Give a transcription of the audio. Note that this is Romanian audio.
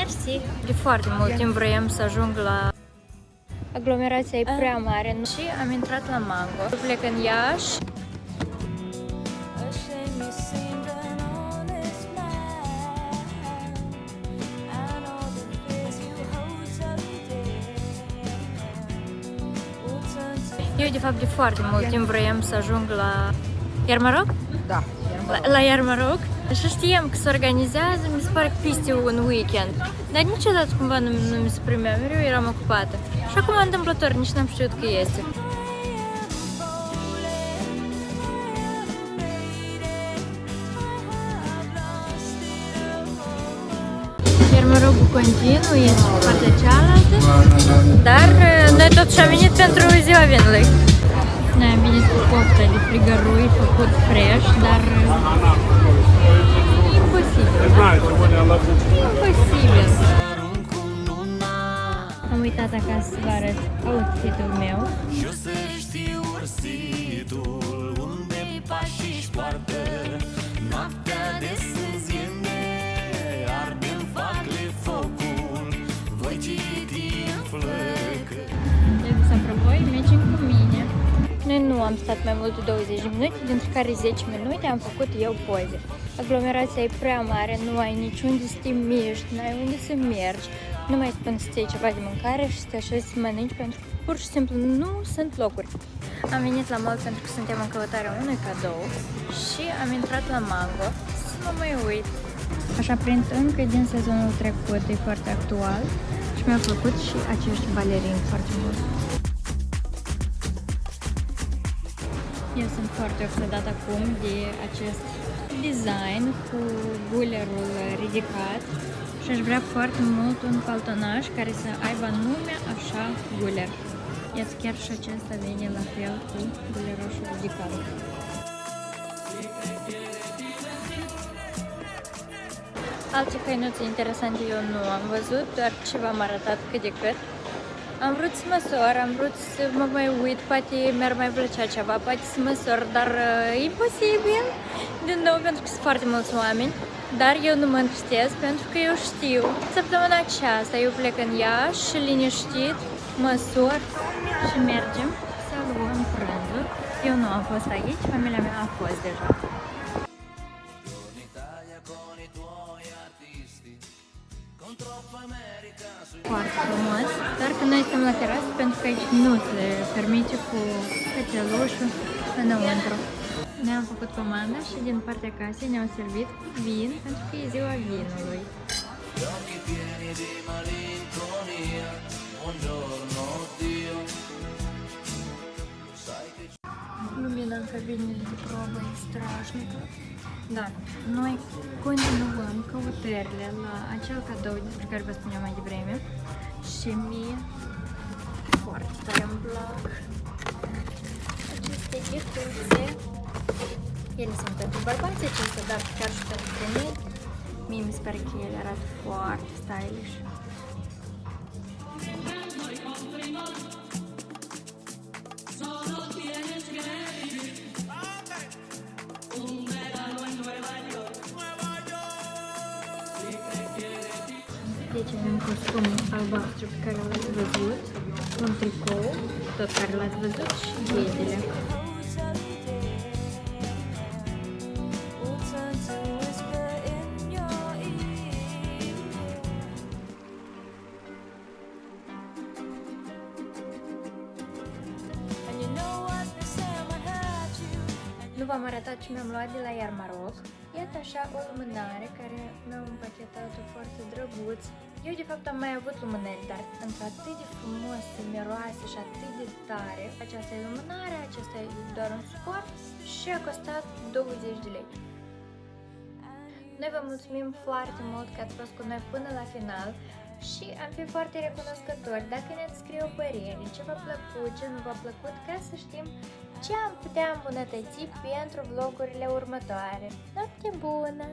Mersi! De foarte mult timp vroiam să ajung la... Aglomerația e prea mare și am intrat la Mango. Plec în Iași. Eu, de fapt, de foarte mult timp vroiam să ajung la Iarmaroc? Da, La Iarmaroc. Și știam că se organizează, mi se pare că peste un weekend. Dar niciodată cumva nu mi se primea, mereu eram ocupată. Și acum întâmplător, nici n-am știut că este. Iarmarocul continuu, este pe partea cealaltă, dar noi totuși am venit pentru ziua vinului. Noi am venit cu poftă de frigărui făcut fresh, dar e imposibil, da? Imposibil! Am uitat acasă să vă arăt outfit-ul meu. Să apropoi, mergem cu mine. Noi nu am stat mai mult de 20 de minute, dintre care 10 minute am făcut eu poze. Aglomerația e prea mare, nu ai niciunde să te miști, nu ai unde să mergi. Nu mai spun să ți iei ceva de mâncare și să te așezi să mănânci, pentru că pur și simplu nu sunt locuri. Am venit la mall pentru că suntem în căutarea unui cadou și am intrat la Mango să mă mai uit. Așa prind încă din sezonul trecut, e foarte actual și mi-au plăcut și acești balerini foarte mult. Eu sunt foarte obsedat acum de acest design cu gulerul ridicat și aș vrea foarte mult un paltonaș care să aibă nume așa guler. Iată, chiar și acesta vine la fel cu guleroșul ridicat. Alte hăinuțe interesante eu nu am văzut, doar ce v-am arătat cât de cât. Am vrut să măsor, am vrut să mă mai uit, poate mi-ar mai plăcea ceva, poate să măsor, dar e imposibil, din nou, pentru că sunt foarte mulți oameni. Dar eu nu mă întristez, pentru că eu știu. Săptămâna aceasta eu plec în Iași și liniștit, măsor și mergem să luăm prânzul. Eu nu am fost aici, familia mea a fost deja. Foarte frumos, dar că noi suntem la terasă pentru că aici nu se permite cu cățelușul înăuntru. Ne-am făcut comanda și din partea casei ne-au servit vin pentru că e ziua vinului. Lumina în cabinele de probă e strașnică. Da, noi continuăm căutările la acel cadou despre care vă spuneam mai devreme și mie foarte tare îmi plac aceste giftuțe. Ele sunt pentru bărbați acestea, dar chiar și pentru femei. Mie mi se pare că ele arată foarte stylish. Deci avem costumul albastru pe care l-ați văzut, un tricou, tot care l-ați văzut și ghezele. Nu v-am arătat ce mi-am luat de la Iarmaroc. Iată așa o lumânare care mi-au împachetat-o foarte drăguț. Eu de fapt am mai avut lumânări, dar într-atât de frumos, miroase și atât de tare. Aceasta e lumânarea, acesta e doar un suport și a costat 20 de lei. Noi vă mulțumim foarte mult că ați fost cu noi până la final și am fi foarte recunoscători dacă ne-ați scrie o părere, ce v-a plăcut, ce nu v-a plăcut, ca să știm ce am putea îmbunătăți pentru vlogurile următoare. Noapte bună!